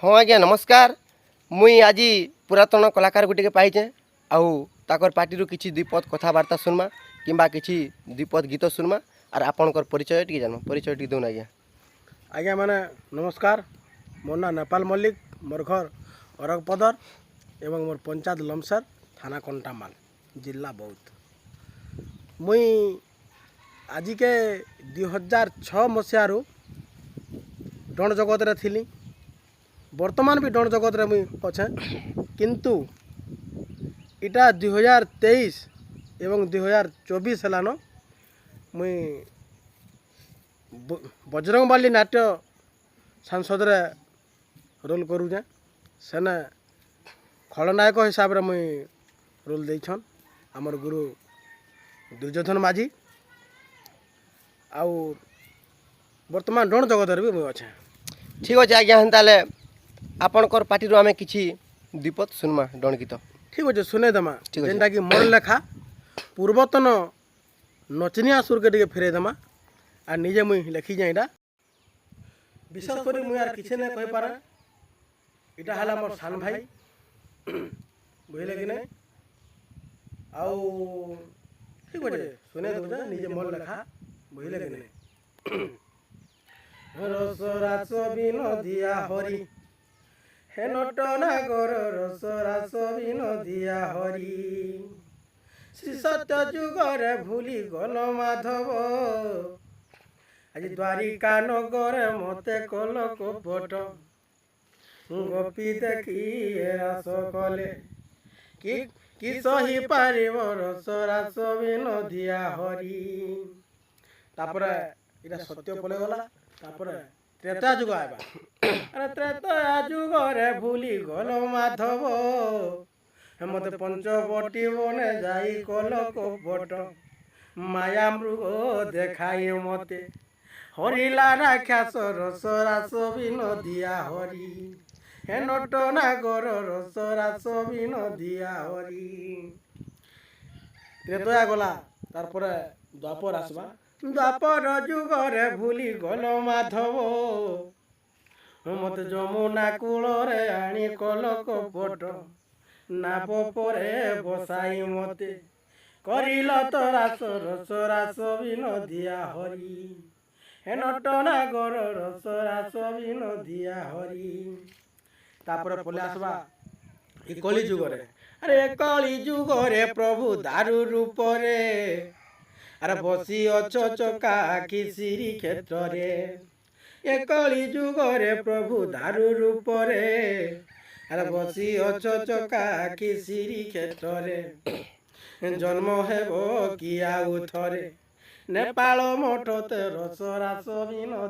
हाँ आज्ञा नमस्कार। मुई आज पुरातन कलाकार गुटे पाइचे आउ ताकर पार्टी किसी द्विपद कथबार्ता सुनमा किंबा किसी द्विपद गीत सुनमा और आपणकर परिचय टी जान परिचय टी दौन आज्ञा। आज्ञा मैंने नमस्कार। मोर ना नेपाल मल्लिक, मोर घर अरगपदर एवं मोर पंचायत लमसर, थाना कंटामाल, जिला बौद्ध। मुई आज के 2006 मसीह डण जगत रे थिली। वर्तमान भी डण जगत रे मुई अच्छे, किंतु इटा 2023 एवं 2024 हेलान मुई बजरंगबाली नाट्य सांसद रे रोल करूचे। सेने खलनायक हिसाब रे मुई रोल देछन हमर गुरु दुर्योधन माझी। आउ वर्तमान डण जगत रे भी मुई अच्छे। ठीक अच्छे आज्ञा हेन्ताले आपणकर पार्टी आम किसी द्विपद सुनमा डण गीत। ठीक अच्छे सुने देमा जेनटा कि मोर लेखा पूर्वतन नचनिया सुर के टिके फेरे देमा आ निजे मुई लेखी जाए। इटा विशेष कर मुई यार किसी नहीं कह पारे। इटा हला मोर सान भाई बुझले कि नहीं। आउ ठीक अच्छे सुने दे निजे मोर लेखा बुझले कि नहीं। रसरास बिनोदिया हरि हे नटना गर रसरास बिनोदिया हरि श्री सत्य जुगरे भूली गल माधव आज द्वारिका नगरे मते कल कपट गोपी देखी रास कले कि सही पारिब रसरास बिनोदिया हरि। तापर इटा सत्य पले गला। तापर त्रेता जुग आइबा। अरे त्रेता जुगरे भूली गल माधव मत पंचवटी बने जाई कल कपट माया मृग देखाई मते हरिला राक्षस रसरास बिनोदिया हरि हे नटना गर रसरास बिनोदिया हरि। त्रेता गला तारपर द्वापर आसबा। द्वापर जुगरे भूली गल माधव मत जमुना कूଳରେ आनी कल कपट नाव परे बसाई मते करिल तो रास रसरास बिनोदिया हरि हे नटना गर रसरास बिनोदिया हरि। तापर पले आसबा ए कली जुगरे। अरे कली जुगरे प्रभु दारू रूपरे अरे बसी अछ चका आखि श्री क्षेत्र रे ए कली जुगरे प्रभु दारू रूपरे अरे बसी अछ चका आखि श्री क्षेत्र रे जन्म हेब कि आउ थरे नेपाल मठते रसरास बिनोदिया।